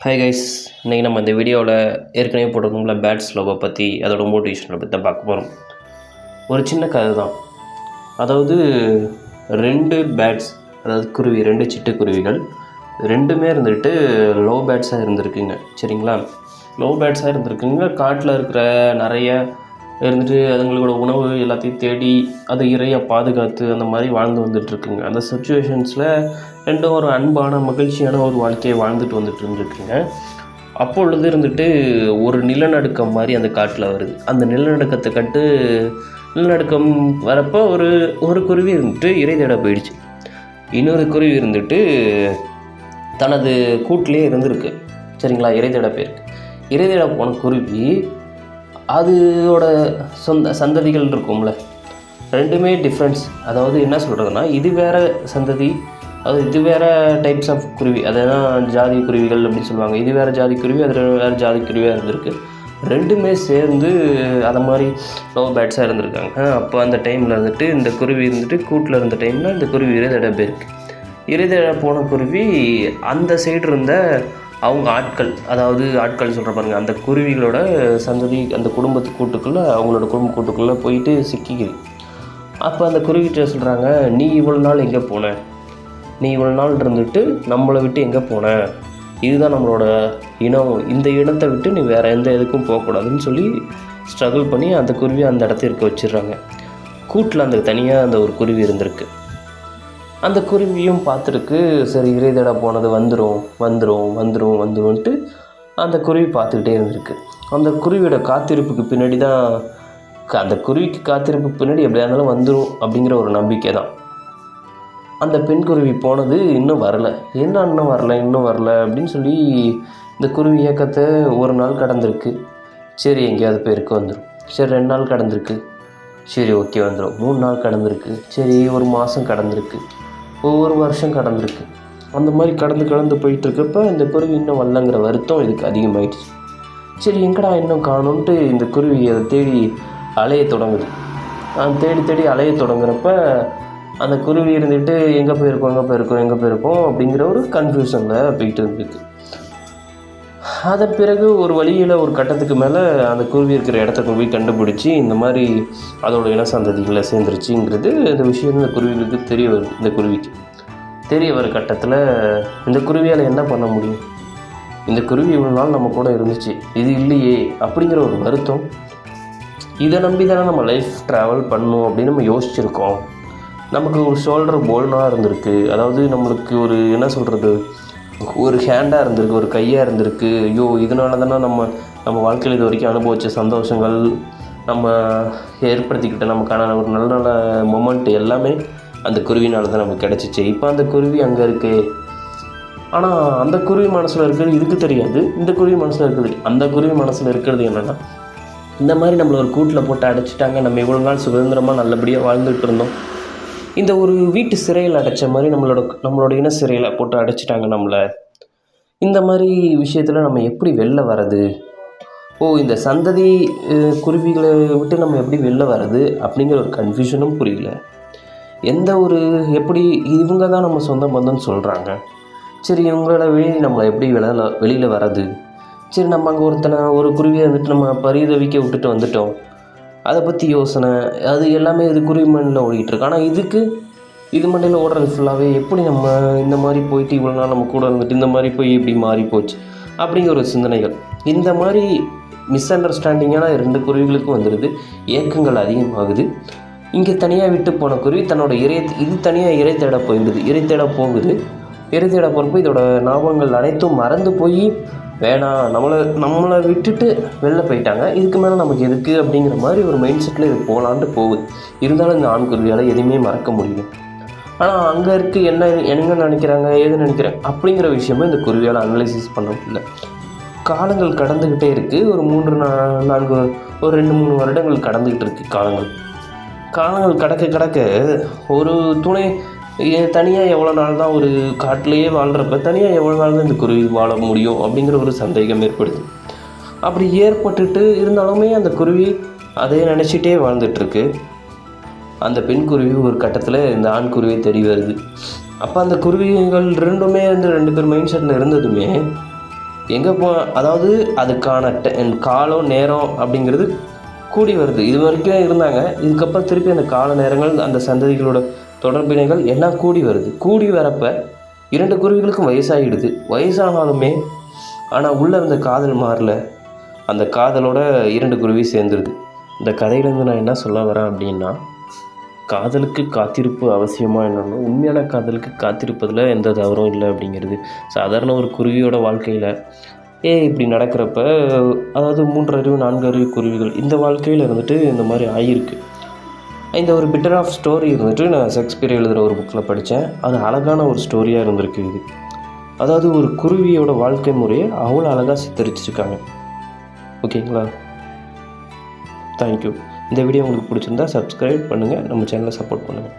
Hi guys, இன்றைக்கி நம்ம இந்த வீடியோவில் ஏற்கனவே போட்டிருக்கோம்ல பேட்ஸ் லோவை பற்றி, அதோட மோட்டிவேஷனை பற்றி தான் பார்க்க போகிறோம். ஒரு சின்ன கதை தான். அதாவது 2 பேட்ஸ், அதாவது குருவி, 2 சிட்டுக்குருவிகள் ரெண்டுமே இருந்துட்டு லோ பேட்ஸாக இருந்திருக்குங்க. சரிங்களா, லோ பேட்ஸாக இருந்திருக்குங்க. காட்டில் இருக்கிற நிறைய இருந்துட்டு அதுங்களோட உணவு எல்லாத்தையும் தேடி அதை இறைய பாதுகாத்து அந்த மாதிரி வாழ்ந்து வந்துட்டுருக்குங்க. அந்த சுச்சுவேஷன்ஸில் ரெண்டும் ஒரு அன்பான மகிழ்ச்சியான ஒரு வாழ்க்கையை வாழ்ந்துட்டு வந்துட்டு இருந்துருக்குங்க. அப்பொழுது இருந்துட்டு ஒரு நிலநடுக்கம் மாதிரி அந்த காட்டில் வருது. அந்த நிலநடுக்கம் வரப்போ ஒரு குருவி இருந்துட்டு இறை தேட போயிடுச்சு. இன்னொரு குருவி இருந்துட்டு தனது கூட்டிலே இருந்திருக்கு. சரிங்களா, இறை தேட போயிருக்கு. இறை தேட போன குருவி அதோட சந்ததிகள் இருக்கும்ல, ரெண்டுமே டிஃப்ரென்ஸ். அதாவது என்ன சொல்கிறதுனா, இது வேறு சந்ததி, அதாவது இது வேறு டைப்ஸ் ஆஃப் குருவி, அதெல்லாம் ஜாதி குருவிகள் அப்படின்னு சொல்லுவாங்க. இது வேறு ஜாதி குருவி, அது வேறு ஜாதி குருவியாக இருந்திருக்கு. ரெண்டுமே சேர்ந்து அதை மாதிரி லோ பேட்ஸாக இருந்திருக்காங்க. அப்போ அந்த டைமில் வந்துட்டு இந்த குருவி இருந்துட்டு கூட்டில் இருந்த டைமில் இந்த குருவி இறைதட போயிருக்கு. இறைதட போன குருவி அந்த சைடு இருந்த அவங்க ஆட்கள் சொல்கிற பாருங்கள், அந்த குருவிகளோட சந்ததி அந்த குடும்பத்து கூட்டுக்குள்ளே, அவங்களோட குடும்ப கூட்டுக்குள்ளே போயிட்டு சிக்கிக்குது. அப்போ அந்த குருவிகிட்ட சொல்கிறாங்க, நீ இவ்வளோ நாள் எங்கே போன, நீ இவ்வளோ நாள் இருந்துட்டு நம்மளை விட்டு எங்கே போன, இதுதான் நம்மளோட இனம், இந்த இடத்தை விட்டு நீ வேறு எந்த இதுக்கும் போகக்கூடாதுன்னு சொல்லி ஸ்ட்ரகிள் பண்ணி அந்த குருவியை அந்த இடத்த இருக்க வச்சிடுறாங்க. கூட்டில் அந்த தனியாக அந்த ஒரு குருவி இருந்திருக்கு. அந்த குருவியும் பார்த்துருக்கு, சரி இறை தேட போனது வந்துரும்ன்ட்டு அந்த குருவி பார்த்துக்கிட்டே இருந்திருக்கு. அந்த குருவியோட காத்திருப்புக்கு பின்னாடி தான், அந்த குருவிக்கு காத்திருப்பு பின்னாடி எப்படியா இருந்தாலும் வந்துடும் அப்படிங்கிற ஒரு நம்பிக்கை தான். அந்த பெண் குருவி போனது இன்னும் வரலை, இன்னும் வரல அப்படின்னு சொல்லி இந்த குருவி இயக்கத்தை ஒரு நாள் கடந்திருக்கு. சரி எங்கேயாவது போயிருக்கு, வந்துடும். சரி 2 நாள் கடந்திருக்கு, சரி ஓகே வந்துடும். 3 நாள் கடந்திருக்கு, சரி 1 மாதம் கடந்திருக்கு, 1 வருஷம் கடந்திருக்கு. அந்த மாதிரி கடந்து போயிட்டுருக்கப்ப இந்த குருவி இன்னும் வரலங்கிற வருத்தம் இதுக்கு அதிகமாகிடுச்சு. சரி எங்கடா இன்னும் காணுன்ட்டு இந்த குருவி அதை தேடி அலைய தொடங்குது. தேடி அலைய தொடங்குறப்ப அந்த குருவி இருந்துட்டு எங்கே போயிருக்கோம் அப்படிங்கிற ஒரு கன்ஃபியூஷனில் போயிட்டு இருந்துருக்கு. அதன் பிறகு ஒரு வழியில் ஒரு கட்டத்துக்கு மேலே அந்த குருவி இருக்கிற இடத்த போய் கண்டுபிடிச்சி இந்த மாதிரி அதோட இன சந்ததிகளை சேர்ந்துருச்சுங்கிறது இந்த விஷயம் இந்த குருவிகளுக்கு தெரிய வருது. இந்த குருவிக்கு தெரிய வர கட்டத்தில் இந்த குருவியால் என்ன பண்ண முடியும், இந்த குருவி இவ்வளோ நாள் நம்ம கூட இருந்துச்சு, இது இல்லையே அப்படிங்கிற ஒரு வருத்தம். இதை நம்பி தானே நம்ம லைஃப் ட்ராவல் பண்ணணும் அப்படின்னு நம்ம யோசிச்சுருக்கோம். நமக்கு ஒரு ஷோல்டர் போல்னாக இருந்திருக்கு, அதாவது நம்மளுக்கு ஒரு என்ன சொல்கிறது, ஒரு ஹேண்டாக இருந்திருக்கு, ஒரு கையாக இருந்திருக்கு. ஐயோ இதனால தானே நம்ம வாழ்க்கையில் இது வரைக்கும் அனுபவித்த சந்தோஷங்கள், நம்ம ஏற்படுத்திக்கிட்ட நமக்கான ஒரு நல்ல மொமெண்ட் எல்லாமே அந்த குருவினால தான் நமக்கு கிடச்சிச்சு. இப்போ அந்த குருவி அங்கே இருக்குது. ஆனால் அந்த குருவி மனசில் இருக்கிறது இதுக்கு தெரியாது, இந்த குருவி மனசில் இருக்கிறது. அந்த குருவி மனசில் இருக்கிறது என்னென்னா, இந்த மாதிரி நம்மளை ஒரு கூட்டில் போட்டு அடைச்சிட்டாங்க, நம்ம இவ்வளோ நாள் சுதந்திரமாக நல்லபடியாக வாழ்ந்துகிட்டு இருந்தோம், இந்த ஒரு வீட்டு சிறையில் அடைச்ச மாதிரி நம்மளோட இன சிறையில் போட்டு அடைச்சிட்டாங்க நம்மளை. இந்த மாதிரி விஷயத்தில் நம்ம எப்படி வெளில வர்றது, இந்த சந்ததி குருவிகளை விட்டு நம்ம எப்படி வெளில வர்றது அப்படிங்கிற ஒரு கன்ஃபியூஷனும் புரியல. எப்படி இவங்க தான் நம்ம சொந்த பந்தம்னு சொல்கிறாங்க, சரி இவங்களோட நம்மளை எப்படி வெளியில் வர்றது. சரி நம்ம அங்கே ஒரு குருவியை வந்துட்டு நம்ம பரிதவிக்க விட்டுட்டு வந்துட்டோம், அதை பற்றி யோசனை, அது எல்லாமே இது குருவி மண்ணில் ஓடிக்கிட்டுருக்கு. ஆனால் இது மண்ணில் ஓடுறது ஃபுல்லாகவே எப்படி நம்ம இந்த மாதிரி போயிட்டு இவ்வளோ நாள் நம்ம கூட இருந்துட்டு இந்த மாதிரி போய் இப்படி மாறி போச்சு அப்படிங்கிற ஒரு சிந்தனைகள். இந்த மாதிரி மிஸ் அண்டர்ஸ்டாண்டிங்கான 2 குருவிகளுக்கும் வந்துடுது. ஏக்கங்கள் அதிகமாகுது. இங்கே தனியாக விட்டு போன குருவி தன்னோட தனியாக இறை தேட போயிடுது. இறை தேட போகிறப்போ இதோட ஞாபகங்கள் அனைத்தும் மறந்து போய் வேணாம், நம்மளை விட்டுட்டு வெளில போயிட்டாங்க, இதுக்கு மேலே நமக்கு எதுக்கு அப்படிங்கிற மாதிரி ஒரு மைண்ட் செட்டில் இது போகலான்ட்டு போகுது. இருந்தாலும் இந்த ஆண் குருவியால் எதுவுமே மறக்க முடியல. ஆனால் அங்கே இருக்குது என்ன நினைக்கிறாங்க, ஏது நினைக்கிறாங்க அப்படிங்கிற விஷயமும் இந்த குருவியால் அனலைசிஸ் பண்ண முடியல. காலங்கள் கடந்துக்கிட்டே இருக்குது. ஒரு 2-3 வருடங்கள் கடந்துக்கிட்டு இருக்குது. காலங்கள் கடக்க ஒரு துணை தனியாக எவ்வளோ நாள் தான் ஒரு காட்டிலேயே வாழ்கிறப்ப தனியாக எவ்வளோ நாள் தான் இந்த குருவி வாழ முடியும் அப்படிங்கிற ஒரு சந்தேகம் ஏற்படுது. அப்படி ஏற்பட்டுட்டு இருந்தாலுமே அந்த குருவி அதே நினச்சிட்டே வாழ்ந்துட்டுருக்கு. அந்த பெண் குருவி ஒரு கட்டத்தில் இந்த ஆண் குருவியை தேடி வருது. அப்போ அந்த குருவிகள் ரெண்டுமே 2 பேர் மைண்ட் செட்டில் இருந்ததுமே எங்கே அதாவது அதுக்கான காலம் நேரம் அப்படிங்கிறது கூடி வருது. இது வரைக்கும் இருந்தாங்க, இதுக்கப்புறம் திருப்பி அந்த கால நேரங்கள், அந்த சந்ததிகளோட தொடர்பினைகள் எல்லாம் கூடி வருது. கூடி வரப்போ 2 குருவிகளுக்கும் வயசாகிடுது. வயசானாலுமே ஆனால் உள்ளே இருந்த காதல் மாறல. அந்த காதலோட 2 குருவி சேர்ந்துருது. இந்த கதையிலேருந்து நான் என்ன சொல்ல வரேன் அப்படின்னா, காதலுக்கு காத்திருப்பு அவசியமாக என்னென்னா, உண்மையான காதலுக்கு காத்திருப்பதில் எந்த தவறும் இல்லை அப்படிங்கிறது. சாதாரண ஒரு குருவியோட வாழ்க்கையில் இப்படி நடக்கிறப்ப, அதாவது 3 அறிவு 4 அறிவு குருவிகள் இந்த வாழ்க்கையில் இருந்துட்டு இந்த மாதிரி ஆகியிருக்கு. இந்த ஒரு பிட்டர் ஆஃப் ஸ்டோரி இருந்துட்டு நான் ஷேக்ஸ்பியர் எழுதுகிற ஒரு புக்கில் படித்தேன். அது அழகான ஒரு ஸ்டோரியாக இருந்திருக்கு இது. அதாவது ஒரு குருவியோட வாழ்க்கை முறையை அவ்வளோ அழகாக சித்தரிச்சிருக்காங்க. ஓகேங்களா? தேங்க்யூ. இந்த வீடியோ உங்களுக்கு பிடிச்சிருந்தா சப்ஸ்கிரைப் பண்ணுங்கள், நம்ம சேனலை சப்போர்ட் பண்ணுங்கள்.